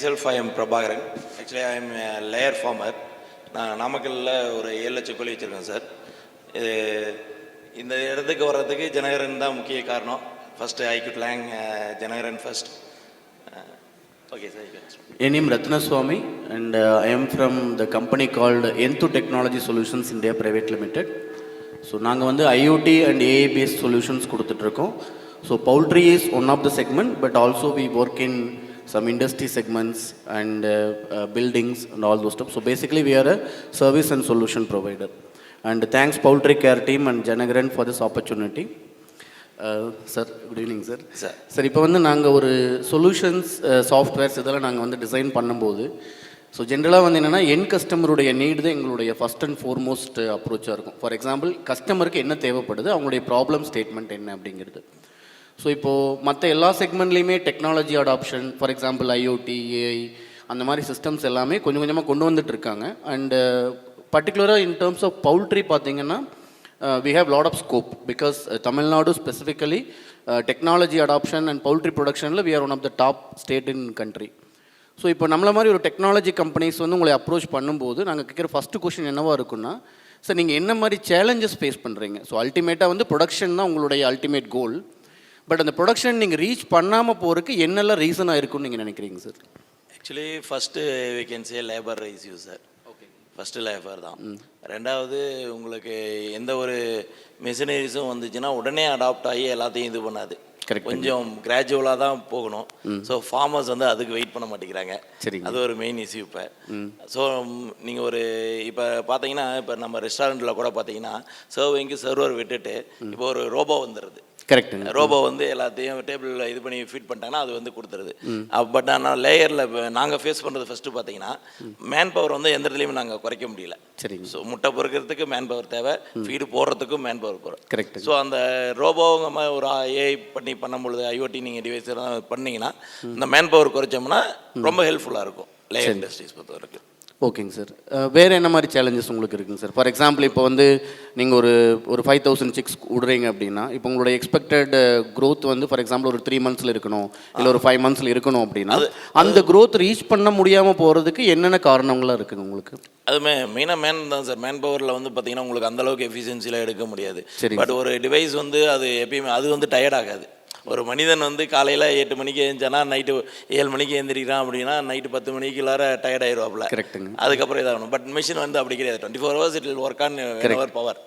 myself, I am Prabhakaran. Actually, I am a layer farmer. நான் நாமக்கல்லில் ஒரு 7 லட்சம் கோழி வச்சுருக்கேன் சார். இது இந்த இடத்துக்கு வர்றதுக்கு ஜனகரன் தான் முக்கிய காரணம். ஃபஸ்ட்டு ஐ குட் லேங் ஜனகரன் ஃபர்ஸ்ட். Okay sir. என் name Ratnaswamy and I am from the company called Enthu Technology Solutions India Private Limited. So நாங்கள் வந்து IoT and AI based solutions கொடுத்துட்ருக்கோம். So poultry is one of the segment, but also we work in some industry segments and buildings and all those stuff. So basically we are a service and solution provider. And thanks Poultry Care team and Janagaran for this opportunity. Sir, good evening sir. Sir, இப்போ வந்து நாங்கள் ஒரு solutions softwares இதெல்லாம் நாங்கள் வந்து design பண்ணும்போது so ஜென்ரலாக வந்து என்னென்னா என் கஸ்டமருடைய நீடு தான் எங்களுடைய ஃபஸ்ட் அண்ட் ஃபோர்மோஸ்ட் அப்ரோச்சாக இருக்கும். ஃபார் எக்ஸாம்பிள் கஸ்டமருக்கு என்ன தேவைப்படுது, அவங்களுடைய ப்ராப்ளம் ஸ்டேட்மெண்ட் என்ன அப்படிங்கிறது. ஸோ இப்போது மற்ற எல்லா செக்மெண்ட்லேயுமே technology adoption, for example IoT, AI அந்த மாதிரி சிஸ்டம்ஸ் எல்லாமே கொஞ்சம் கொஞ்சமாக கொண்டு வந்துட்டு இருக்காங்க. அண்டு பர்டிகுலராக இன் டேர்ம்ஸ் ஆஃப் பவுல்ட்ரி பார்த்தீங்கன்னா we have lot of scope because Tamil Nadu specifically technology adoption and poultry production we are one of the top state in country. So இப்போ நம்மள மாதிரி ஒரு டெக்னாலஜி கம்பெனிஸ் வந்து உங்களை approach பண்ணும்போது நாங்கள் கேட்குற ஃபஸ்ட்டு கொஸ்டின் என்னவாக இருக்குன்னா, சார் நீங்கள் என்ன மாதிரி சேலஞ்சஸ் ஃபேஸ் பண்ணுறீங்க? ஸோ அல்டிமேட்டாக வந்து ப்ரொடக்ஷன் தான் உங்களுடைய அல்டிமேட் கோல். பட் அந்த ப்ரொடக்ஷன் நீங்கள் ரீச் பண்ணாமல் போகிறதுக்கு என்னெல்லாம் ரீசனாக இருக்குன்னு நீங்கள் நினைக்கிறீங்க sir? Actually first we can say labour issue sir. First labour தான். ரெண்டாவது உங்களுக்கு எந்த ஒரு மெஷினரிஸும் வந்துச்சுன்னா உடனே அடாப்ட் ஆகி எல்லாத்தையும் இது பண்ணாது. கொஞ்சம் கிராஜுவலாக தான் போகணும். ஸோ ஃபார்மர்ஸ் வந்து அதுக்கு வெயிட் பண்ண மாட்டேங்கிறாங்க. அது ஒரு மெயின் இஷ்யூ இப்போ. ஸோ நீங்கள் ஒரு இப்போ பார்த்தீங்கன்னா இப்போ நம்ம ரெஸ்டாரண்ட்டில் கூட பார்த்தீங்கன்னா சர்விங்க்கு சர்வர் விட்டுட்டு இப்போ ஒரு ரோபோ வந்துடுது. கரெக்டுங்க. ரோபோ வந்து எல்லாத்தையும் டேபிளில் இது பண்ணி ஃபீட் பண்ணிட்டாங்கன்னா அது வந்து கொடுத்துருது. பட் ஆனால் லேயரில் நாங்கள் ஃபேஸ் பண்ணுறது ஃபஸ்ட்டு பார்த்தீங்கன்னா மேன் பவர் வந்து எந்த இடத்துலையுமே நாங்கள் குறைக்க முடியல. சரிங்க. ஸோ முட்டை பொறுக்கிறதுக்கு மேன் பவர் தேவை, ஃபீடு போடுறதுக்கும் மேன் பவர் போகிறோம். கரெக்ட். ஸோ அந்த ரோபோங்க ஒரு AI பண்ணும்பொழுது IoT நீங்கள் டிவைஸ் பண்ணிங்கன்னா இந்த மேன் பவர் குறைச்சோம்னா ரொம்ப ஹெல்ப்ஃபுல்லாக இருக்கும் லேயர் இண்டஸ்ட்ரீஸ் பொறுத்த வரைக்கும். ஓகேங்க சார். வேறு என்ன மாதிரி சேலஞ்சஸ் உங்களுக்கு இருக்குங்க சார்? ஃபார் எக்ஸாம்பிள் இப்போ வந்து நீங்கள் ஒரு 5000 சிக்ஸ் விடுறீங்க அப்படின்னா இப்போ உங்களோட எக்ஸ்பெக்டட் க்ரோத் வந்து ஃபார் எக்ஸாம்பிள் ஒரு 3 மந்த்ஸில் இருக்கணும், இல்லை ஒரு 5 மந்த்ஸில் இருக்கணும் அப்படின்னா அந்த க்ரோத் ரீச் பண்ண முடியாமல் போகிறதுக்கு என்னென்ன காரணங்களாக இருக்குங்க உங்களுக்கு? அதுமே மெயினாக மேன் தான் சார். மேன் பவரில் வந்து பார்த்தீங்கன்னா உங்களுக்கு அந்தளவுக்கு எஃபிஷியன்சியில் எடுக்க முடியாது. பட் ஒரு டிவைஸ் வந்து அது எப்பயுமே அது வந்து டயர்ட் ஆகாது. ஒரு மனிதன் வந்து காலையில் 8 மணிக்கு எழுந்தானா நைட்டு 7 மணிக்கு எழுந்திரிக்கிறான் அப்படின்னா நைட்டு 10 மணிக்குள்ளார டயர்ட் ஆயிடுவாப்புல. கரெக்டுங்க. அதுக்கப்புறம் இதாகணும். பட் மிஷின் வந்து அப்படி கிடையாது. 24 hours it will work on our power.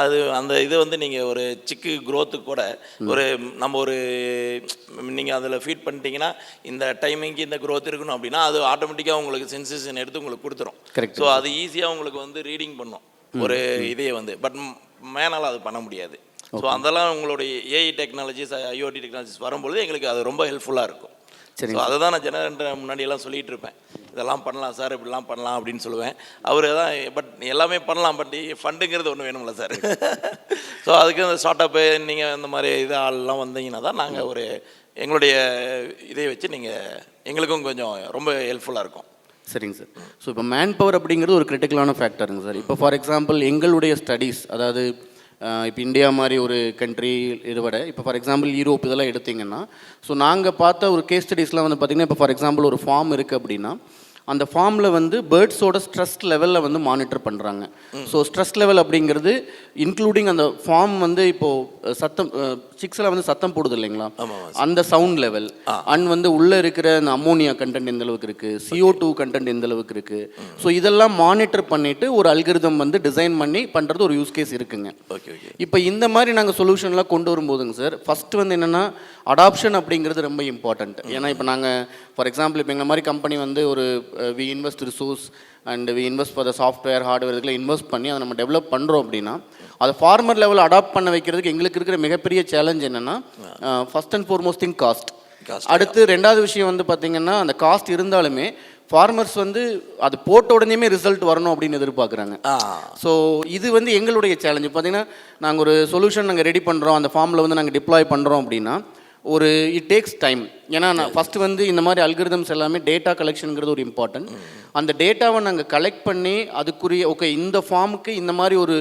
அது அந்த இது வந்து நீங்கள் ஒரு சிக்கு க்ரோத்துக்கு கூட ஒரு நம்ம ஒரு நீங்கள் அதில் ஃபீட் பண்ணிட்டீங்கன்னா இந்த டைமிங்க்கு இந்த க்ரோத் இருக்கணும் அப்படின்னா அது ஆட்டோமேட்டிக்காக உங்களுக்கு சென்சேஷன் எடுத்து உங்களுக்கு கொடுத்துரும். ஸோ அது ஈஸியாக உங்களுக்கு வந்து ரீடிங் பண்ணும் ஒரு இதையே வந்து. பட் மேனால் அது பண்ண முடியாது. ஸோ அதெல்லாம் உங்களுடைய AI டெக்னாலஜிஸ் IoT டெக்னாலஜிஸ் வரும்பொழுது எங்களுக்கு அது ரொம்ப ஹெல்ப்ஃபுல்லாக இருக்கும். சரி. ஸோ அதை தான் நான் ஜனரேட்டர் முன்னாடியெல்லாம் சொல்லிகிட்டு இருப்பேன். இதெல்லாம் பண்ணலாம் சார், இப்படிலாம் பண்ணலாம் அப்படின்னு சொல்லுவேன். அவர் தான் பட் எல்லாமே பண்ணலாம், பட் ஃபண்டுங்கிறது ஒன்று வேணும்ல சார். ஸோ அதுக்கு அந்த ஸ்டார்ட் அப்பு நீங்கள் இந்த மாதிரி இது ஆள்லாம் வந்தீங்கன்னா தான் நாங்கள் ஒரு எங்களுடைய இதை வச்சு நீங்கள் எங்களுக்கும் கொஞ்சம் ரொம்ப ஹெல்ப்ஃபுல்லாக இருக்கும். சரிங்க சார். ஸோ இப்போ மேன் பவர் அப்படிங்கிறது ஒரு கிரிட்டிக்கலான ஃபேக்டருங்க சார். இப்போ ஃபார் எக்ஸாம்பிள் எங்களுடைய ஸ்டடீஸ், அதாவது இப்போ இந்தியா மாதிரி ஒரு கண்ட்ரி இதை விட இப்போ ஃபார் எக்ஸாம்பிள் யூரோப் இதெல்லாம் எடுத்திங்கன்னா ஸோ நாங்கள் பார்த்த ஒரு கேஸ் ஸ்டடீஸ்லாம் வந்து பார்த்திங்கன்னா இப்போ ஃபார் எக்ஸாம்பிள் ஒரு ஃபார்ம் இருக்குது அப்படின்னா அந்த ஃபார்மில் வந்து பேர்ட்ஸோட ஸ்ட்ரெஸ் லெவலில் வந்து மானிட்டர் பண்ணுறாங்க. ஸோ ஸ்ட்ரெஸ் லெவல் அப்படிங்கிறது இன்க்ளூடிங் அந்த ஃபார்ம் வந்து இப்போது சத்தம் சிக்ஸில் வந்து சத்தம் போடுது இல்லைங்களா, அந்த சவுண்ட் லெவல் அண்ட் வந்து உள்ளே இருக்கிற அந்த அம்மோனியா கண்டென்ட் எந்த அளவுக்கு இருக்குது, CO2 கண்டென்ட் எந்த அளவுக்கு இருக்குது. ஸோ இதெல்லாம் மானிட்டர் பண்ணிவிட்டு ஒரு அல்கிரிதம் வந்து டிசைன் பண்ணி பண்ணுறது ஒரு யூஸ் கேஸ் இருக்குங்க. இப்போ இந்த மாதிரி நாங்கள் சொல்யூஷன்லாம் கொண்டு வரும்போதுங்க சார் ஃபஸ்ட்டு வந்து என்னென்னா அடாப்ஷன் அப்படிங்கிறது ரொம்ப இம்பார்ட்டண்ட். ஏன்னா இப்போ நாங்கள் ஃபார் எக்ஸாம்பிள் இப்போ எங்களை மாதிரி கம்பெனி வந்து ஒரு we invest resource and we invest for the software hardware இதுக்குள்ள இன்வெஸ்ட் பண்ணி அதை நம்ம டெவலப் பண்ணுறோம் அப்படின்னா அதை ஃபார்மர் லெவல் அடாப்ட் பண்ண வைக்கிறதுக்கு எங்களுக்கு இருக்கிற மிகப்பெரிய சேலஞ்ச் என்னென்னா first and foremost thing cost. அடுத்து ரெண்டாவது விஷயம் வந்து பார்த்திங்கன்னா அந்த காஸ்ட் இருந்தாலுமே ஃபார்மர்ஸ் வந்து அது போட்ட உடனேயுமே ரிசல்ட் வரணும் அப்படின்னு எதிர்பார்க்குறாங்க. ஸோ இது வந்து எங்களுடைய சேலஞ்சு. பார்த்திங்கன்னா நாங்கள் ஒரு சொல்யூஷன் நாங்கள் ரெடி பண்ணுறோம், அந்த ஃபார்மில் வந்து நாங்கள் டிப்ளாய் பண்ணுறோம் அப்படின்னா ஒரு இட் டேக்ஸ் டைம். ஏன்னா நான் ஃபஸ்ட்டு வந்து இந்த மாதிரி அல்கிரிதம்ஸ் எல்லாமே டேட்டா கலெக்ஷனுங்கிறது ஒரு இம்பார்ட்டன்ட். அந்த டேட்டாவை நாங்கள் கலெக்ட் பண்ணி அதுக்குரிய ஓகே இந்த ஃபார்முக்கு இந்த மாதிரி ஒரு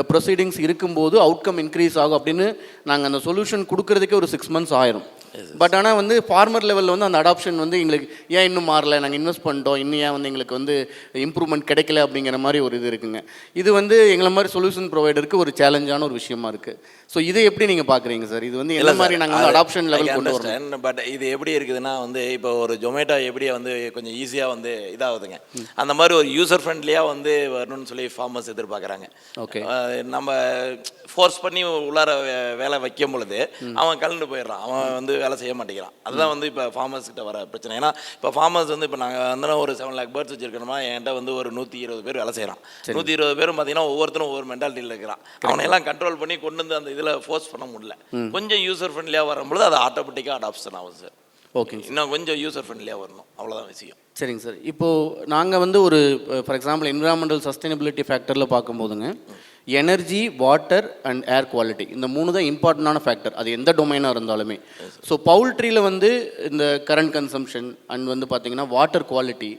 ப்ரொசீடிங்ஸ் இருக்கும்போது அவுட்கம் இன்க்ரீஸ் ஆகும் அப்படின்னு நாங்கள் அந்த சொல்யூஷன் கொடுக்கறதுக்கே ஒரு 6 months ஆயிரும். பட் ஆனால் வந்து ஃபார்மர் லெவலில் வந்து அந்த அடாப்ஷன் வந்து எங்களுக்கு ஏன் இன்னும் மாறல, நாங்கள் இன்வெஸ்ட் பண்ணிட்டோம், இன்னும் ஏன் வந்து எங்களுக்கு வந்து இம்ப்ரூவ்மெண்ட் கிடைக்கல அப்படிங்கிற மாதிரி ஒரு இது இருக்குங்க. இது வந்து எங்களை மாதிரி சொல்யூஷன் ப்ரொவைடருக்கு ஒரு சேலஞ்சான ஒரு விஷயமா இருக்குது. ஸோ இதை எப்படி நீங்கள் பார்க்குறீங்க சார்? இது வந்து என்ன மாதிரி நாங்கள் வந்து அடாப்ஷன் லெவல் கொண்டு வரணும்? பட் இது எப்படி இருக்குதுன்னா வந்து இப்போ ஒரு ஜொமேட்டோ எப்படி வந்து கொஞ்சம் ஈஸியாக வந்து இதாகுதுங்க, அந்த மாதிரி ஒரு யூசர் ஃப்ரெண்ட்லியாக வந்து வரணும்னு சொல்லி ஃபார்மர்ஸ் எதிர்பார்க்குறாங்க. ஓகே, நம்ம ஃபோர்ஸ் பண்ணி உள்ளார வேலை வைக்கும் பொழுது அவன் கலந்து போயிடுறான், அவன் வந்து வேலை செய்ய மாட்டேங்கிறான். அதுதான் வந்து இப்போ ஃபார்மர்ஸ் கிட்ட வர பிரச்சனை. ஏன்னா இப்போ ஃபார்மர்ஸ் வந்து இப்போ நாங்கள் வந்து ஒரு 7 lakh பேர்ட்ஸ் வச்சிருக்கணுமா, என்கிட்ட வந்து ஒரு 120 பேர் வேலை செய்கிறான். 120 பேரும் பார்த்தீங்கன்னா ஒவ்வொருத்தரும் ஒவ்வொரு மென்டாலிட்டியில் இருக்கிறான். அவனை எல்லாம் கண்ட்ரோல் பண்ணி கொண்டு வந்து அந்த இதில் ஃபோர்ஸ் பண்ண முடியல. கொஞ்சம் யூசர் ஃப்ரெண்ட்லியாக வரும்பொழுது அது ஆட்டோமேட்டிக்காக அடாப்ஷன் ஆகும் சார். ஓகே, இன்னும் கொஞ்சம் யூசர் ஃப்ரெண்ட்லியாக வரணும், அவ்வளோதான் விஷயம். சரிங்க சார். இப்போது நாங்கள் வந்து ஒரு ஃபார் எக்ஸாம்பிள் என்விரான்மெண்டல் சஸ்டைனபிலிட்டி ஃபேக்டரில் பார்க்கும்போதுங்க, energy, water and air quality, இந்த 3 தான் இம்பார்ட்டண்டான ஃபேக்டர், அது எந்த டொமைனாக இருந்தாலுமே. ஸோ பவுல்ட்ரியில் வந்து இந்த கரண்ட் கன்சம்ஷன் அண்ட் வந்து பார்த்திங்கன்னா வாட்டர் குவாலிட்டி,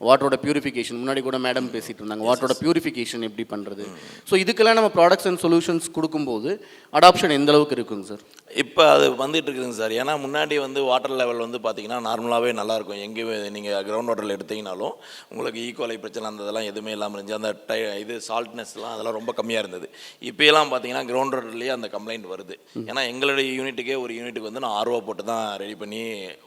வாட்டரோட பியூரிஃபிகேஷன், முன்னாடி கூட மேடம் பேசிகிட்டு இருந்தாங்க, வாட்டரோட பியூரிஃபிகேஷன் எப்படி பண்ணுறது. ஸோ இதுக்கெல்லாம் நம்ம ப்ராடக்ட்ஸ் அண்ட் சொல்யூஷன்ஸ் கொடுக்கும்போது அடாப்ஷன் எந்த அளவுக்கு இருக்குங்க சார்? இப்போ அது வந்துட்டு இருக்குதுங்க சார். ஏன்னா முன்னாடி வந்து வாட்டர் லெவல் வந்து பார்த்தீங்கன்னா நார்மலாகவே நல்லாயிருக்கும். எங்கேயுமே நீங்கள் கிரவுண்ட் வாட்டரில் எடுத்தீங்கனாலும் உங்களுக்கு ஈக்குவலை பிரச்சனை அந்த இதெல்லாம் எதுவுமே இல்லாமல் இருந்துச்சு. அந்த இது சால்ட்னஸ்லாம் அதெல்லாம் ரொம்ப கம்மியாக இருந்தது. இப்போயெல்லாம் பார்த்தீங்கன்னா கிரவுண்ட் வாட்டர்லேயே அந்த கம்ப்ளைண்ட் வருது. ஏன்னா எங்களுடைய யூனிட்டுக்கே ஒரு யூனிட்டுக்கு வந்து நான் RO போட்டு தான் ரெடி பண்ணி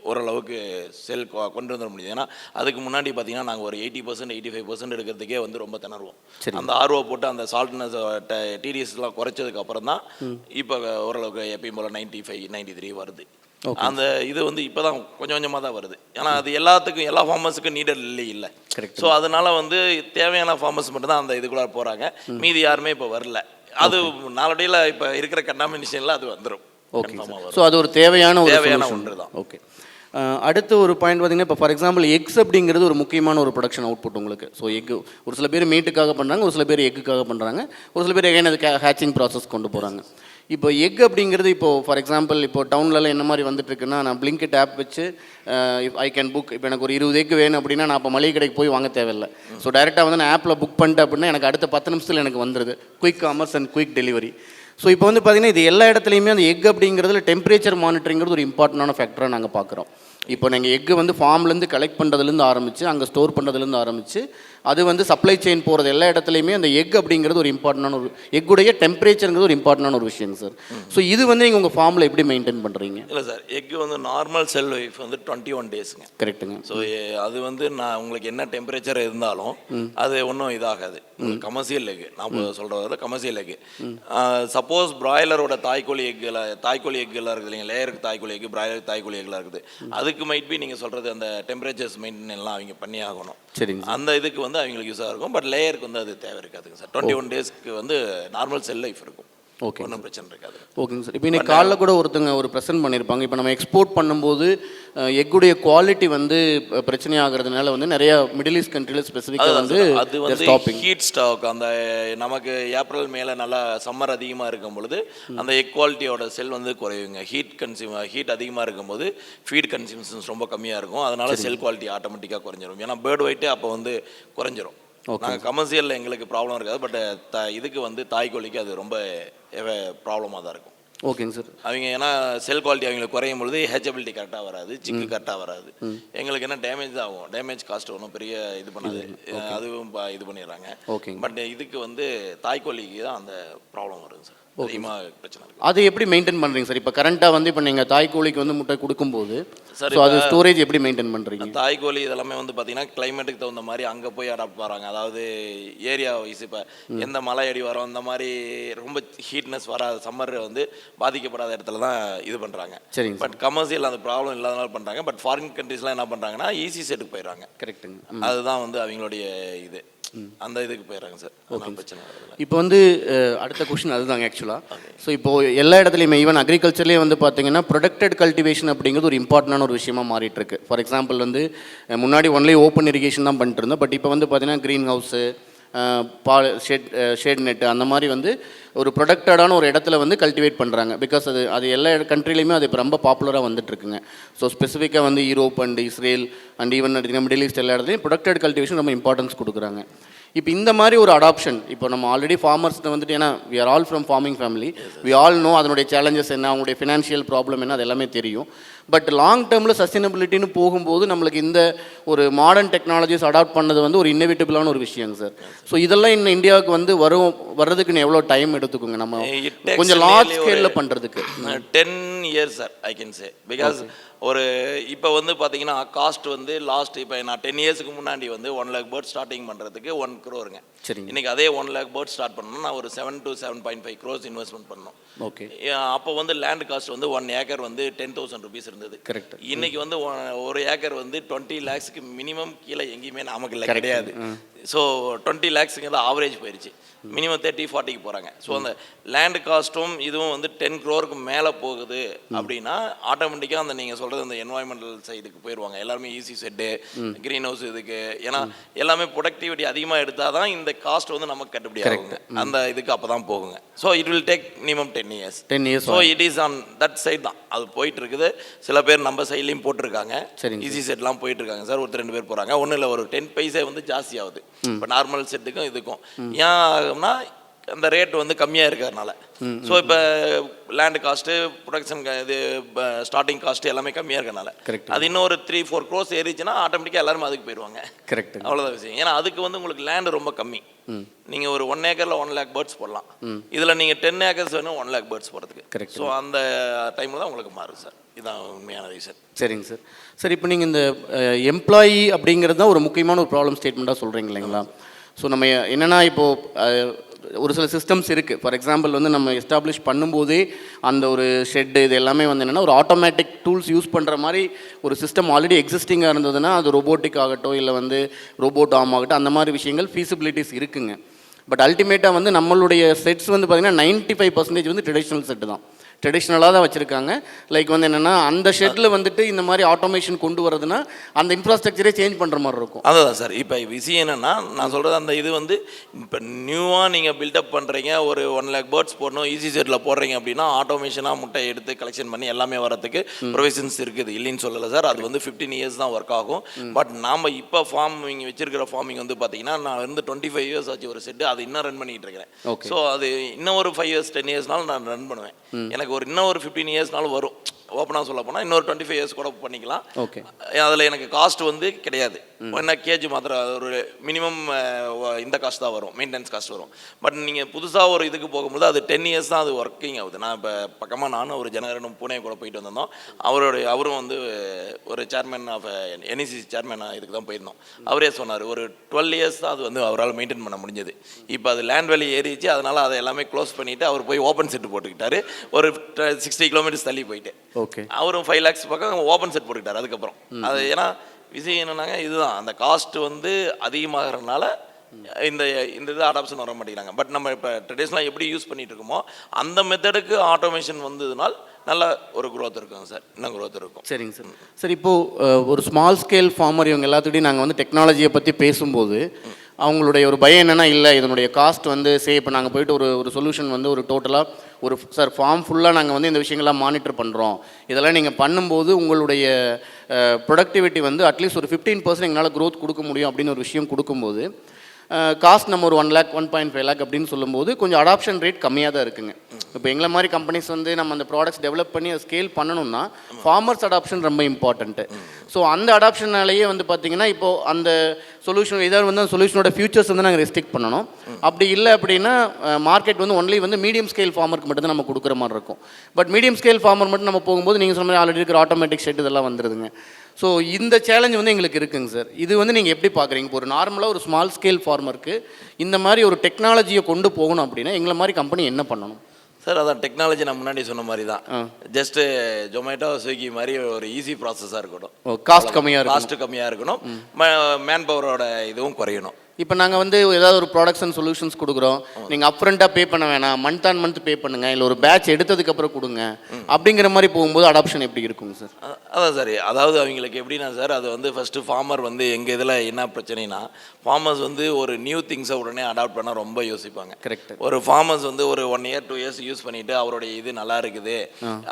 ஓரளவுக்கு செல் கொண்டு வந்துட முடியுது. ஏன்னா அதுக்கு முன்னாடி பார்த்தீங்கன்னா நாங்கள் ஒரு 80% 85% எடுக்கிறதுக்கே வந்து ரொம்ப திணறுவோம். அந்த RO போட்டு அந்த சால்ட்னஸ் TDSலாம் குறைச்சதுக்கு அப்புறம் தான் இப்போ ஓரளவுக்கு எப்பயும் போல் 95 93 வருது. அந்த இது வந்து இப்போ தான் கொஞ்சம் கொஞ்சமாக தான் வருது. ஏன்னா அது எல்லாத்துக்கும் எல்லா ஃபார்மர்ஸுக்கும் நீடட் இல்லை. ஸோ அதனால வந்து தேவையான ஃபார்மர்ஸ் மட்டும் தான் அந்த இதுக்குள்ளே போகிறாங்க. மீதி யாருமே இப்போ வரல. அது நாளடையில் இப்போ இருக்கிற கண்டாமினேஷனில் அது வந்துடும். ஓகே, ஸோ அது ஒரு தேவையான ஒன்று தான். ஓகே, அடுத்து ஒரு பாயிண்ட் பார்த்திங்கன்னா, இப்போ ஃபார் எக்ஸாம்பிள் எக்ஸ் அப்படிங்கிறது ஒரு முக்கியமான ஒரு ப்ரொடக்ஷன் அவுட்புட் உங்களுக்கு. ஸோ எக்கு ஒரு சில பேர் மீட்டுக்காக பண்ணுறாங்க, ஒரு சில பேர் எக்குக்காக பண்ணுறாங்க, ஒரு சில பேர் எகைன் அது ஹேச்சிங் ப்ராசஸ் கொண்டு போகிறாங்க. இப்போ எக் அப்படிங்கிறது இப்போது ஃபார் எக்ஸாம்பிள் இப்போ டவுன்லலாம் என்ன மாதிரி வந்துட்டு இருக்குன்னா, நான் Blinkit ஆப் வச்சு ஐ கேன் புக், இப்போ எனக்கு ஒரு 20 எக் வேணும் அப்படின்னா நான் இப்போ மளிகை கடைக்கு போய் வாங்க தேவையில்லை. ஸோ டேரெக்டாக வந்து நான் ஆப்பில் புக் பண்ணிட்டேன் அப்படின்னா எனக்கு அடுத்த 10 நிமிஷத்தில் எனக்கு வந்துடுது. Quick commerce and quick delivery. So இப்போ வந்து பார்த்திங்கன்னா இது எல்லா இடத்துலையுமே அந்த எக் அப்படிங்கிறதுல டெம்பரேச்சர் மானிட்டரிங்கிறது ஒரு இம்பார்ட்டண்டான ஃபேக்டராக நாங்கள் பார்க்குறோம். இப்போ நீங்கள் எக்கு வந்து ஃபார்ம்லேருந்து கலெக்ட் பண்ணுறதுலேருந்து ஆரம்பித்து அங்கே ஸ்டோர் பண்ணுறதுலேருந்து ஆரம்பித்து அது வந்து சப்ளை செயின் போகிறது எல்லா இடத்துலையுமே அந்த எக் அப்படிங்கிறது ஒரு இம்பார்ட்டண்டான ஒரு எக்குடைய டெம்பரேச்சருங்கிறது ஒரு இம்பார்ட்டண்டான ஒரு விஷயம் சார். ஸோ இது வந்து நீங்கள் உங்கள் ஃபார்மில் எப்படி மெயின்டைன் பண்ணுறீங்க? இல்லை சார், எக் வந்து நார்மல் செல் லைஃப் வந்து 21 டேஸுங்க. கரெக்டுங்க. ஸோ அது வந்து நான் உங்களுக்கு என்ன டெம்பரேச்சர் இருந்தாலும் அது ஒன்றும் இதாகாது. கமர்ஷியல் எக் நான் சொல்கிறது கமர்ஷியல் எக். சப்போஸ் பிராய்லரோட தாய்க்கோழி எக்கில் இருக்குது இல்லைங்க, லேயருக்கு தாய்க்கோழி எக், பிராய்லருக்கு தாய்க்கோழி எக்கில் இருக்குது, அதுக்கு மைட் பி நீங்கள் சொல்கிறது அந்த டெம்பரேச்சர்ஸ் மெயின்டைன் எல்லாம் அவங்க பண்ணி ஆகணும். சரிங்க. அந்த இதுக்கு வந்து அவங்களுக்கு யூஸாக இருக்கும். பட் லேயருக்கு வந்து அது தேவை இருக்காதுங்க சார். 21 டேஸ்க்கு வந்து நார்மல் செல் லைஃப் இருக்கும். ஓகே, ஒன்றும் பிரச்சனை இருக்காது. ஓகேங்க சார். இப்போ இன்னைக்கு காலைல கூட ஒருத்தங்க ஒரு ப்ரெசென்ட் பண்ணியிருப்பாங்க. இப்போ நம்ம எக்ஸ்போர்ட் பண்ணும்போது எக்குடைய குவாலிட்டி வந்து பிரச்சனை ஆகிறதுனால வந்து நிறைய மிடில் ஈஸ்ட் கண்ட்ரியில் ஸ்பெசிஃபிக்காக வந்து அது வந்து ஹீட் ஸ்டாக், அந்த நமக்கு ஏப்ரல் மேலே நல்லா சம்மர் அதிகமாக இருக்கும் பொழுது அந்த எக் குவாலிட்டியோட செல் வந்து குறையுங்க. ஹீட் அதிகமாக இருக்கும்போது ஃபீட் கன்சியூம்ஷன்ஸ் ரொம்ப கம்மியாக இருக்கும். அதனால செல் குவாலிட்டி ஆட்டோமேட்டிக்காக குறைஞ்சிரும். ஏன்னா பேர்ட் வெயிட்டே அப்போ வந்து குறைஞ்சிரும். நாங்கள் கமர்ஷியலில் எங்களுக்கு ப்ராப்ளம் இருக்காது. பட் இதுக்கு வந்து தாய்க்கோழிக்கு அது ரொம்ப ப்ராப்ளமாக தான் இருக்கும். ஓகேங்க சார். அவங்க ஏன்னா செல் குவாலிட்டி அவங்களுக்கு குறையும் பொழுது ஹெச்சபிலிட்டி கரெக்டாக வராது, சிக்கு கரெக்டாக வராது. எங்களுக்கு என்ன டேமேஜ் தான் ஆகும். டேமேஜ் காஸ்ட் ஒன்றும் பெரிய இது பண்ணாது, அதுவும் இது பண்ணிடுறாங்க. ஓகே, பட் இதுக்கு வந்து தாய்க்கோழிக்கு தான் அந்த ப்ராப்ளம் வருது சார். பிரச்சனை இருக்கு. அது எப்படி மெயின்டைன் பண்ணுறீங்க சார்? இப்போ கரண்ட்டாக வந்து இப்போ நீங்கள் தாய்க்கோழிக்கு வந்து முட்டை கொடுக்கும்போது சார் அது ஸ்டோரேஜ் எப்படி மெயின்டைன் பண்ணுறீங்க? தாய்க்கோழி இதெல்லாமே வந்து பார்த்தீங்கன்னா கிளைமேட்டுக்கு தகுந்த மாதிரி அங்கே போய் அடாப்ட் வராங்க. அதாவது ஏரியா வைஸ் இப்போ எந்த மலை அடி வரும் அந்த மாதிரி ரொம்ப ஹீட்னஸ் வராது, சம்மர் வந்து பாதிக்கப்படாத இடத்துல தான் இது பண்ணுறாங்க. சரிங்க. பட் கமர்ஷியல் அந்த ப்ராப்ளம் இல்லாதனால பண்ணுறாங்க. பட் ஃபாரின் கண்ட்ரீஸ்லாம் என்ன பண்ணுறாங்கன்னா ஈஸி செட்டுக்கு போயிடுறாங்க. கரெக்டுங்க. அதுதான் வந்து அவங்களுடைய இது அந்த இதுக்கு போயிடுறாங்க சார். பிரச்சனை இப்போ வந்து அடுத்த கொஸ்டின் அதுதாங்க ஆக்சுவலாக. ஸோ இப்போது எல்லா இடத்துலையுமே ஈவன் அக்ரிகல்ச்சர்லேயே வந்து பார்த்தீங்கன்னா ப்ரொடெக்டட் கல்டிவேஷன் அப்படிங்கிறது ஒரு இம்பார்ட்டண்டான ஒரு விஷயமா மாறிட்டு இருக்கு. ஃபார் எக்ஸாம்பிள் வந்து முன்னாடி ஒன்லி ஓப்பன் இரிகேஷன் தான் பண்ணிட்டு இருந்தோம். பட் இப்போ வந்து பார்த்தீங்கன்னா க்ரீன் ஹவுஸு, ஷேட் நெட்டு அந்த மாதிரி வந்து ஒரு ப்ரொடக்டடான ஒரு இடத்துல வந்து கல்டிவேட் பண்ணுறாங்க. பிகாஸ் அது எல்லா கண்ட்ரிலையுமே அது இப்போ ரொம்ப பாப்புலராக வந்துட்டுருக்குங்க. ஸோ ஸ்பெசிஃபிக்காக வந்து Europe and Israel and even Middle East எல்லா இடத்துலையும் ப்ரொடக்டட் கல்டிவேஷன் ரொம்ப இம்பார்ட்டன்ஸ் கொடுக்குறாங்க. இப்போ இந்த மாதிரி ஒரு அடாப்ஷன் இப்போ நம்ம ஆல்ரெடி ஃபார்மர்ஸ்ட்டு வந்துட்டு, ஏன்னா we are all from farming family, we all know அதனுடைய சேலஞ்சஸ் என்ன, அவங்களுடைய ஃபினான்ஷியல் ப்ராப்ளம் என்ன, அது எல்லாமே தெரியும். பட் லாங் டேர்மில் சஸ்டைனபிலிட்டின்னு போகும்போது நம்மளுக்கு இந்த ஒரு மாடர்ன் டெக்னாலஜிஸ் அடாப்ட் பண்ணது வந்து ஒரு இன்னோவேட்டிபிளான ஒரு விஷயங்க சார். ஸோ இதெல்லாம் இன்னும் இந்தியாவுக்கு வந்து வர்றதுக்கு இன்னும் எவ்வளோ டைம் எடுத்துக்கோங்க நம்ம கொஞ்சம் லார்ஜ் ஸ்கேலில் பண்ணுறதுக்கு? 10 years sir I can say. Because ஒரு இப்போ வந்து பார்த்தீங்கன்னா காஸ்ட் வந்து லாஸ்ட் இப்போ நான் 10 இயர்ஸ்க்கு முன்னாடி வந்து 1 lakh பேர்ட் ஸ்டார்டிங் பண்ணுறதுக்கு 1 crore. சரிங்க. இன்னைக்கு அதே 1 lakh பேர்ட் ஸ்டார்ட் பண்ணணும் நான் ஒரு 7 to 7.5 crores இன்வெஸ்ட்மெண்ட் பண்ணணும். ஓகே. அப்போ வந்து லேண்ட் காஸ்ட் வந்து 1 acre வந்து 10,000 rupees இருந்தது. கரெக்ட். இன்னைக்கு வந்து ஒரு ஏக்கர் வந்து 20 lakhsக்கு மினிமம் கீழே எங்கேயுமே நாமக்கல்ல கிடையாது. ஸோ 20 lakhsங்கிறது ஆவரேஜ் போயிடுச்சு. மினிமம் 30-40க்கு போகிறாங்க. ஸோ அந்த லேண்ட் காஸ்ட்டும் இதுவும் வந்து 10 crore மேலே போகுது அப்படின்னா ஆட்டோமேட்டிக்காக அந்த நீங்கள் சொல்கிறது அந்த என்வாயன்மெண்டல் சைடுக்கு போயிடுவாங்க எல்லாருமே. ஈஸி செட்டு, க்ரீன் ஹவுஸ் இதுக்கு, ஏன்னா எல்லாமே ப்ரொடக்டிவிட்டி அதிகமாக எடுத்தால் தான் இந்த காஸ்ட் வந்து நமக்கு கட்டுப்படி ஆகுங்க. அந்த இதுக்கு அப்போ தான் போகுங்க. So it will take minimum 10 years. So it is on that side தான் அது போயிட்டு இருக்குது. சில பேர் நம்ம சைட்லையும் போட்டிருக்காங்க. ஈஸி செட்லாம் போயிட்டு இருக்காங்க சார். ஒருத்தர் 2 பேர் போகிறாங்க. ஒன்றும் இல்லை, ஒரு 10 பைசே வந்து ஜாஸ்தி ஆகுது இப்போ நார்மல் செட்டுக்கும் இதுக்கும். ஏன் ஆகும்னா அந்த ரேட் வந்து கம்மியாக இருக்கிறதுனால. ஸோ இப்போ லேண்டு காஸ்ட்டு, ப்ரொடக்ஷன் இது ஸ்டார்டிங் காஸ்ட்டு எல்லாமே கம்மியாக இருக்கிறனால அது இன்னும் ஒரு 3-4 crores ஏறிச்சுன்னா ஆட்டோமேட்டிக்காக எல்லாரும் அதுக்கு போயிடுவாங்க. கரெக்ட். அவ்வளோதான் விஷயம். ஏன்னா அதுக்கு வந்து உங்களுக்கு லேண்டு ரொம்ப கம்மி. நீங்கள் ஒரு 1 acre 1 lakh பேர்ட்ஸ் போடலாம். இதில் நீங்கள் 10 acres வேணும் 1 lakh பேர்ட்ஸ் போடுறதுக்கு. கரெக்ட். ஸோ அந்த டைமில் தான் உங்களுக்கு மாறும் சார். இதுதான் உண்மையான ரீசன். சரிங்க சார். சார் இப்போ நீங்கள் இந்த எம்ப்ளாயி அப்படிங்கிறது தான் ஒரு முக்கியமான ஒரு ப்ராப்ளம் ஸ்டேட்மெண்ட்டாக சொல்கிறீங்க இல்லைங்களா? ஸோ நம்ம என்னென்னா இப்போது ஒரு சில சிஸ்டம்ஸ் இருக்குது. ஃபார் எக்ஸாம்பிள் வந்து நம்ம எஸ்டாப்ளிஷ் பண்ணும்போதே அந்த ஒரு ஷெட்டு இது எல்லாமே வந்து என்னென்னா ஒரு ஆட்டோமேட்டிக் டூல்ஸ் யூஸ் பண்ணுற மாதிரி ஒரு சிஸ்டம் ஆல்ரெடி எக்ஸிஸ்டிங்காக இருந்ததுன்னா அது ரோபோட்டிக் ஆகட்டும் இல்லை வந்து ரோபோட் ஆம் ஆகட்டும் அந்த மாதிரி விஷயங்கள் ஃபீஸிபிலிட்டிஸ் இருக்குங்க. பட் அல்டிமேட்டாக வந்து நம்மளுடைய செட்ஸ் வந்து பார்த்திங்கன்னா 95% வந்து ட்ரெடிஷ்னல் செட்டு தான். ட்ரெடிஷ்னலாக தான் வச்சுருக்காங்க. லைக் வந்து என்னென்னா அந்த ஷெட்டில் வந்துட்டு இந்த மாதிரி ஆட்டோமேஷன் கொண்டு வரதுன்னா அந்த இன்ஃப்ராஸ்ட்ரக்சரே சேஞ்ச் பண்ணுற மாதிரி இருக்கும். அதுதான் சார். இப்போ விஷயம் என்னென்னா நான் சொல்கிறது அந்த இது வந்து இப்போ நியூவாக நீங்கள் பில்டப் பண்ணுறீங்க, ஒரு 1 lakh பேர்ட்ஸ் போடணும், ஈஸி செட்டில் போடுறீங்க அப்படின்னா ஆட்டோமேஷனாக முட்டை எடுத்து கலெக்ஷன் பண்ணி எல்லாமே வரதுக்கு ப்ரொவிஷன்ஸ் இருக்குது, இல்லைன்னு சொல்லலை சார். அது வந்து 15 years தான் ஒர்க் ஆகும். பட் நாம் இப்போ ஃபார்மிங் வச்சிருக்கிற ஃபார்மிங் வந்து பார்த்தீங்கன்னா நான் வந்து 25 years ஆச்சு ஒரு செட்டு. அது இன்னும் ரன் பண்ணிகிட்டு இருக்கிறேன். ஸோ அது இன்னும் ஒரு 5 years 10 yearsனாலும் நான் ரன் பண்ணுவேன். எனக்கு ஒரு இன்னும் ஒரு 15 yearsனாலும் வரும். ஓப்பனாக சொல்ல போனால் இன்னொரு 25 years கூட பண்ணிக்கலாம். ஓகே. அதில் எனக்கு காஸ்ட் வந்து கிடையாது. என்ன கேஜ் மாத்திரம் ஒரு மினிமம் இந்த காஸ்ட் தான் வரும், மெயின்டெனன்ஸ் காஸ்ட் வரும். பட் நீங்கள் புதுசாக ஒரு இதுக்கு போகும்போது அது 10 years தான் அது ஒர்க்கிங் ஆகுது. நான் இப்போ பக்கமாக நானும் ஒரு ஜனகரனும் பூனே கூட போயிட்டு வந்திருந்தோம். அவரும் வந்து ஒரு சேர்மன் ஆஃப் NEC சேர்மன் இதுக்கு தான் போயிருந்தோம். அவரே சொன்னார் ஒரு 12 years தான் அது வந்து அவரால் மெயின்டைன் பண்ண முடிஞ்சது. இப்போ அது லேண்ட் வேலி ஏறிச்சு, அதனால் அதை எல்லாமே க்ளோஸ் பண்ணிவிட்டு அவர் போய் ஓப்பன் செட்டு போட்டுக்கிட்டாரு. ஒரு 60 kilometers தள்ளி போயிட்டு ஓகே. அவரும் 5 lakhs பக்கம் ஓப்பன் செட் போட்டுக்கிட்டார். அதுக்கப்புறம் அது ஏன்னா விஷயம் என்னன்னாங்க இதுதான் அந்த காஸ்ட் வந்து அதிகமாகறதுனால இந்த இது அடாப்ஷன் வர மாட்டேங்கிறாங்க. பட் நம்ம இப்போ ட்ரெடிஷ்னலாக எப்படி யூஸ் பண்ணிட்டு இருக்கோமோ அந்த மெத்தடுக்கு ஆட்டோமேஷன் வந்ததுனால் நல்ல ஒரு growth இருக்குங்க சார். இன்னும் growth இருக்கும். சரிங்க சார். சார் இப்போது ஒரு ஸ்மால் ஸ்கேல் ஃபார்மர் இவங்க எல்லாத்துக்கிட்டையும் நாங்கள் வந்து டெக்னாலஜியை பற்றி பேசும்போது அவங்களுடைய ஒரு பயம் என்னென்னா இல்லை இதனுடைய காஸ்ட் வந்து இப்போ நாங்கள் போயிட்டு ஒரு சொல்யூஷன் வந்து ஒரு டோட்டலாக ஒரு சார் ஃபார்ம் ஃபுல்லாக நாங்கள் வந்து இந்த விஷயங்கள்லாம் மானிட்டர் பண்ணுறோம், இதெல்லாம் நீங்கள் பண்ணும்போது உங்களுடைய ப்ரொடக்டிவிட்டி வந்து அட்லீஸ்ட் ஒரு 15% எங்களால் க்ரோத் கொடுக்க முடியும் அப்படின்னு ஒரு விஷயம் கொடுக்கும்போது காஸ்ட் நம்ம ஒரு 1 lakh 1.5 lakh அப்படின்னு சொல்லும்போது கொஞ்சம் அடாப்ஷன் ரேட் கம்மியாக தான் இருக்குங்க. இப்போ எங்களை மாதிரி கம்பெனிஸ் வந்து நம்ம அந்த ப்ராடக்ட்ஸ் டெவலப் பண்ணி அதை ஸ்கேல் பண்ணணும்னா ஃபார்மர்ஸ் அடாப்ஷன் ரொம்ப இம்பார்ட்டன்ட்டு. ஸோ அந்த அடாப்ஷனாலேயே வந்து பார்த்திங்கன்னா இப்போது அந்த சொல்யூஷன் ஏதாவது வந்து அந்த சொல்யூஷனோட ஃபியூச்சர்ஸ் வந்து நாங்கள் ரெஸ்ட்ரிக்ட் பண்ணணும். அப்படி இல்லை அப்படின்னா மார்க்கெட் வந்து ஒன்லி வந்து மீடியம் ஸ்கேல் ஃபார்மருக்கு மட்டும் தான் நம்ம கொடுக்குற மாதிரி இருக்கும். பட் மீடியம் ஸ்கேல் ஃபார்மர் மட்டும் நம்ம போகும்போது நீங்கள் சொன்ன மாதிரி ஆல்ரெடி இருக்கிற ஆட்டோமேட்டிக் ஷெட் இதெல்லாம் வந்துடுதுங்க. ஸோ இந்த சேலஞ்ச் வந்து எங்களுக்கு இருக்குங்க சார். இது வந்து நீங்கள் எப்படி பார்க்குறீங்க? இப்போ ஒரு நார்மலாக ஒரு ஸ்மால் ஸ்கேல் ஃபார்மருக்கு இந்த மாதிரி ஒரு டெக்னாலஜியை கொண்டு போகணும் அப்படின்னா எங்களை மாதிரி கம்பெனி என்ன பண்ணணும் சார்? அதான் டெக்னாலஜி நான் முன்னாடி சொன்ன மாதிரி தான். ஜஸ்ட்டு ஜொமேட்டோ ஸ்விக்கி மாதிரி ஒரு ஈஸி ப்ராசஸாக இருக்கணும். காஸ்ட் கம்மியாக இருக்கணும். மேன் பவரோட இதுவும் குறையணும். இப்போ நாங்கள் வந்து ஏதாவது ஒரு ப்ராடக்ட்ஸ் அண்ட் சொல்யூஷன்ஸ் கொடுக்குறோம், நீங்கள் அப்ரண்ட்டாக பே பண்ண வேணாம், மந்த் ஆன் மந்த் பே பண்ணுங்கள், இல்லை ஒரு பேட்ச் எடுத்ததுக்கப்புறம் கொடுங்க அப்படிங்கிற மாதிரி போகும்போது அடாப்ஷன் எப்படி இருக்குங்க சார்? அதான் சார். அதாவது அவங்களுக்கு எப்படின்னா சார் அது வந்து ஃபஸ்ட்டு ஃபார்மர் வந்து எங்கள் இதில் என்ன பிரச்சனைனா ஃபார்மர்ஸ் வந்து ஒரு நியூ திங்ஸை உடனே அடாப்ட் பண்ண ரொம்ப யோசிப்பாங்க. கரெக்ட். ஒரு ஃபார்மர்ஸ் வந்து ஒரு 1 year 2 years யூஸ் பண்ணிவிட்டு அவருடைய இது நல்லா இருக்குது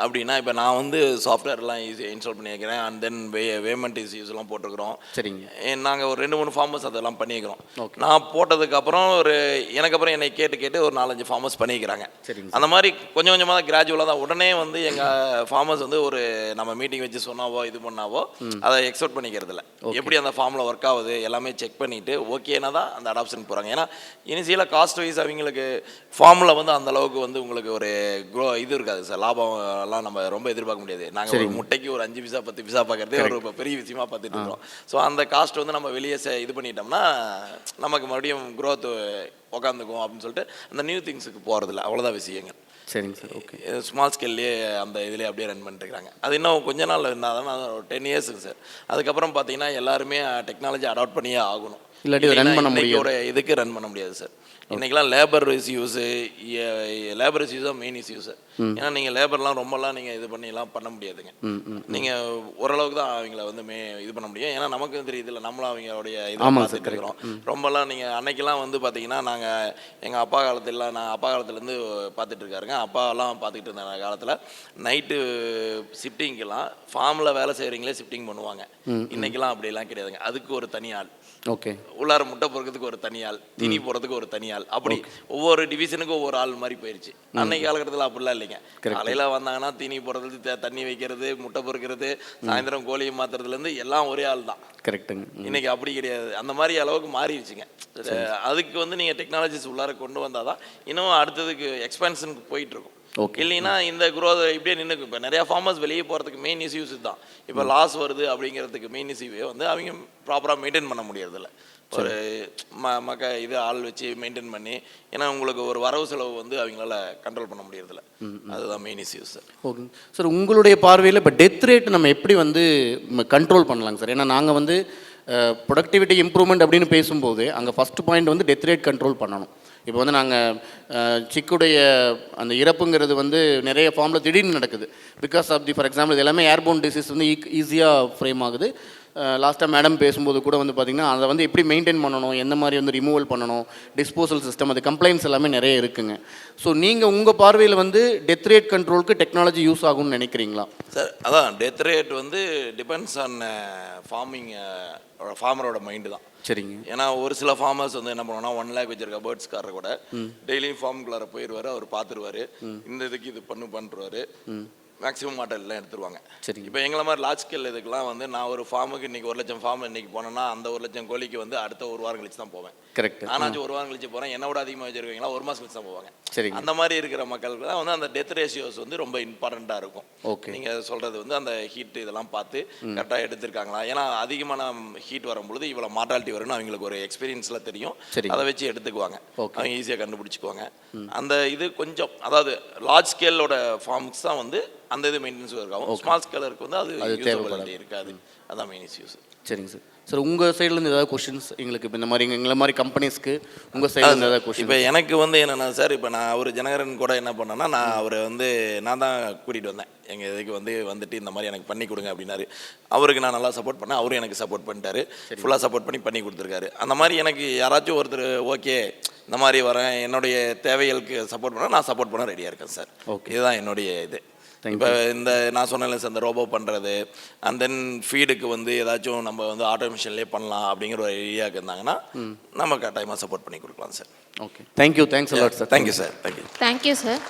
அப்படின்னா இப்போ நான் வந்து சாஃப்ட்வேர்லாம் இன்ஸ்டால் பண்ணியிருக்கிறேன். அண்ட் தென் வேமெண்ட் இஸ்யூஸ்லாம் போட்டிருக்கிறோம். சரிங்க. நாங்கள் ஒரு 2-3 ஃபார்மர்ஸ் அதெல்லாம் பண்ணியிருக்கிறோம். நான் போட்டதுக்கப்புறம் எனக்கு அப்புறம் என்னை கேட்டு ஒரு 4-5 ஃபார்மர்ஸ் பண்ணிக்கிறாங்க. சரிங்க. அந்த மாதிரி கொஞ்சம் கொஞ்சமாக தான் கிராஜுவலாக தான் உடனே வந்து எங்கள் ஃபார்மர்ஸ் வந்து ஒரு நம்ம மீட்டிங் வச்சு சொன்னாவோ இது பண்ணாவோ அதை எக்ஸ்பெக்ட் பண்ணிக்கிறது இல்லை. எப்படி அந்த ஃபார்மில் ஒர்க் ஆகுது எல்லாமே செக் பண்ணிவிட்டு ஓகேனா தான் அந்த அடாப்ஷன் போகிறாங்க. ஏன்னா இனிஷியலாக காஸ்ட் வைஸ் அவங்களுக்கு ஃபார்மில் வந்து அந்த அளவுக்கு வந்து உங்களுக்கு ஒரு இது இருக்காது சார். லாபம் எல்லாம் நம்ம ரொம்ப எதிர்பார்க்க முடியாது. நாங்கள் ஒரு முட்டைக்கு ஒரு 5 பைசா 10 பைசா பார்க்கறதே ஒரு பெரிய விஷயமா பார்த்துட்டு இருக்கோம். ஸோ அந்த காஸ்ட் வந்து நம்ம வெளியே இது பண்ணிட்டோம்னா நமக்கு மறுபடியும் growth உட்காந்துக்கும் அப்படின்னு சொல்லிட்டு அந்த நியூ திங்ஸுக்கு போகிறதில்ல. அவ்வளோதான் விஷயங்கள். சரிங்க சார். ஓகே. ஸ்மால் ஸ்கேல்லையே அந்த இதிலே அப்படியே ரன் பண்ணிட்டுருக்காங்க. அது இன்னும் கொஞ்ச நாள் இருந்தால் தான் ஒரு 10 இயர்ஸுக்கு சார். அதுக்கப்புறம் பார்த்தீங்கன்னா எல்லாருமே டெக்னாலஜி அடாப்ட் பண்ணியே ஆகணும். இல்லாட்டி ரன் பண்ண முடியாது. இதுக்கு ரன் பண்ண முடியாது சார். இன்றைக்கெலாம் லேபர் இஸ்யூஸு தான் மெயின் இஸ்யூஸு. ஏன்னா நீங்கள் லேபர்லாம் ரொம்பலாம் நீங்கள் இது பண்ணிலாம் பண்ண முடியாதுங்க. நீங்கள் ஓரளவுக்கு தான் அவங்கள வந்து இது பண்ண முடியும். ஏன்னா நமக்கும் தெரியுதுல்ல, நம்மளும் அவங்களுடைய இதை பார்த்துட்டு இருக்கிறோம். ரொம்பலாம் நீங்கள் அன்னைக்கெல்லாம் வந்து பார்த்தீங்கன்னா நாங்கள் எங்கள் அப்பா காலத்துலலாம் நான் அப்பா காலத்துலேருந்து பார்த்துட்டு இருக்காருங்க. அப்பாலாம் பார்த்துக்கிட்டு இருந்த காலத்தில் நைட்டு ஷிஃப்டிங்கெல்லாம் ஃபார்மில் வேலை செய்கிறீங்களே ஷிஃப்டிங் பண்ணுவாங்க. இன்றைக்கெல்லாம் அப்படிலாம் கிடையாதுங்க. அதுக்கு ஒரு தனி ஆள், ஓகே, உள்ளார முட்டை பொறுக்கிறதுக்கு ஒரு தனி ஆள், தீனி போடுறதுக்கு ஒரு தனி ஆள், அப்படி ஒவ்வொரு டிவிஷனுக்கும் ஒவ்வொரு ஆள் மாதிரி போயிடுச்சு. அன்னைக்கு காலகட்டத்தில் அப்படிலாம் இல்லைங்க. காலையில் வந்தாங்கன்னா தீனி போடுறது, தண்ணி வைக்கிறது, முட்டை பொறுக்கிறது, சாயந்தரம் கோழியை மாத்துறதுலேருந்து எல்லாம் ஒரே ஆள் தான். கரெக்டுங்க. இன்னைக்கு அப்படி கிடையாது. அந்த மாதிரி அளவுக்கு மாறிடுச்சுங்க. அதுக்கு வந்து நீங்கள் டெக்னாலஜிஸ் உள்ளார கொண்டு வந்தால் தான் இன்னும் அடுத்ததுக்கு எக்ஸ்பென்ஷனுக்கு போயிட்டுருக்கும். இல்லைன்னா இந்த குரோத் இப்படியே நின்றுக்கும். இப்போ நிறையா ஃபார்மர்ஸ் வெளியே போகிறதுக்கு மெயின் இஷ்யூஸ் தான். இப்போ லாஸ் வருது அப்படிங்கிறதுக்கு மெயின் இஷ்யூவே வந்து அவங்க ப்ராப்பராக மெயின்டைன் பண்ண முடியறதில்ல. ஒரு இது ஆள் வச்சு மெயின்டைன் பண்ணி, ஏன்னா உங்களுக்கு ஒரு வரவு செலவு வந்து அவங்களால கண்ட்ரோல் பண்ண முடியறதில்ல. அதுதான் main issues sir. Okay sir, உங்களுடைய பார்வையில் இப்போ டெத் ரேட் நம்ம எப்படி வந்து கண்ட்ரோல் பண்ணலாங்க சார்? ஏன்னா நாங்கள் வந்து ப்ரொடக்டிவிட்டி இம்ப்ரூவ்மெண்ட் அப்படின்னு பேசும்போது அங்கே ஃபஸ்ட் பாயிண்ட் வந்து டெத் ரேட் கண்ட்ரோல் பண்ணணும். இப்போ வந்து நாங்கள் சிக்குடைய அந்த இறப்புங்கிறது வந்து நிறைய ஃபார்மில் திடீர்னு நடக்குது. பிகாஸ் ஆஃப் ஃபார் எக்ஸாம்பிள் இது எல்லாமே ஏர்போன் டிசீஸ் வந்து ஈஸியாக ஃப்ரேம் ஆகுது. லாஸ்ட்டாக மேடம் பேசும்போது கூட வந்து பார்த்திங்கன்னா அதை வந்து எப்படி மெயின்டைன் பண்ணணும், எந்த மாதிரி வந்து ரிமூவல் பண்ணணும், டிஸ்போசல் சிஸ்டம், அது கம்ப்ளைண்ட்ஸ் எல்லாமே நிறைய இருக்குங்க. ஸோ நீங்கள் உங்கள் பார்வையில் வந்து டெத் ரேட் கண்ட்ரோலுக்கு டெக்னாலஜி யூஸ் ஆகும்னு நினைக்கிறீங்களா சார்? அதான் டெத் ரேட் வந்து டிபெண்ட்ஸ் ஆன் ஃபார்மரோட மைண்டு தான். சரிங்க. ஏன்னா ஒரு சில ஃபார்மர்ஸ் வந்து என்ன பண்ணுவோம்னா 1 lakh வச்சிருக்க பேர்ட்ஸ்காரர் கூட டெய்லியும் ஃபார்முக்குள்ளார போயிடுவார். அவர் பார்த்துருவாரு, இந்த இதுக்கு இது பண்ணுவார், மேக்ஸிமம் மாட்டெல்லாம் எடுத்துருவாங்க. சரி. இப்போ எங்களை மாதிரி லார்ஜ் ஸ்கேல் இதுக்கெல்லாம் வந்து நான் ஒரு ஃபார்முக்கு இன்றைக்கி 1 லட்சம் ஃபார்ம் இன்றைக்கி போனேன்னா அந்த 1 லட்சம் கோழிக்கு வந்து அடுத்த 1 வாரம் கழிச்சு தான் போவேன். கரெக்ட். நானாச்சும் 1 வாரம் கழிச்சு போகிறேன், என்னோட அதிகமாக வச்சிருக்கீங்களா 1 மாதம் கழிச்சு தான் போவாங்க. சரி. அந்த மாதிரி இருக்கிற மக்களுக்கு தான் வந்து அந்த டெத் ரேஷியோஸ் வந்து ரொம்ப இம்பார்ட்டண்ட்டாக இருக்கும். ஓகே. நீங்கள் சொல்கிறது வந்து அந்த ஹீட் இதெல்லாம் பார்த்து கரெக்டாக எடுத்திருக்காங்களா. ஏன்னா அதிகமான ஹீட் வரும்பொழுது இவ்வளோ மார்டாலிட்டி வரும்னு அவங்களுக்கு ஒரு எக்ஸ்பீரியன்ஸில் தெரியும். அதை வச்சு எடுத்துக்குவாங்க. அவங்க ஈஸியாக கண்டுபிடிச்சிக்குவாங்க. அந்த இது கொஞ்சம், அதாவது லார்ஜ் ஸ்கேலோட ஃபார்ம்ஸ் தான் வந்து அந்த இது மெயின்டெனன்ஸ் இருக்காகும். ஸ்மால் ஸ்கேலருக்கு வந்து அது யூசபிலிட்டி இருக்காது. அதான் மெயின் இஷ்யூஸ். சரிங்க சார். சார் உங்கள் சைட்லேருந்து ஏதாவது கொஷின்ஸ் எங்களுக்கு இப்போ இந்த மாதிரி எங்களை மாதிரி கம்பெனிஸ்க்கு உங்கள் சைட்லேருந்து ஏதாவது கொஷின்? இப்போ எனக்கு வந்து என்னென்னா சார், இப்போ நான் ஒரு ஜனகரன் கூட என்ன பண்ணேன்னா, நான் தான் கூட்டிகிட்டு வந்தேன். எங்கள் இதுக்கு வந்துட்டு இந்த மாதிரி எனக்கு பண்ணி கொடுங்க அப்படின்னாரு. அவருக்கு நான் நல்லா சப்போர்ட் பண்ணேன், அவரும் எனக்கு சப்போர்ட் பண்ணிட்டாரு, ஃபுல்லாக சப்போர்ட் பண்ணி கொடுத்துருக்காரு. அந்த மாதிரி எனக்கு யாராச்சும் ஒருத்தர் ஓகே இந்த மாதிரி வரேன், என்னுடைய தேவைகளுக்கு சப்போர்ட் பண்ணால் நான் சப்போர்ட் பண்ண ரெடியாக இருக்கேன் சார். ஓகே, இதுதான் என்னுடைய இது. இப்போ இந்த நான் சொன்னேன்ல சார், இந்த ரோபோ பண்ணுறது அண்ட் தென் ஃபீடுக்கு வந்து ஏதாச்சும் நம்ம வந்து ஆட்டோமேஷன்லேயே பண்ணலாம் அப்படிங்கிற ஒரு ஐடியாவுக்கு இருந்தாங்கன்னா நம்ம கட்டாயமாக சப்போர்ட் பண்ணி கொடுக்கலாம் sir. Okay, thank you. Thanks a lot sir. Thank you sir. Thank you sir.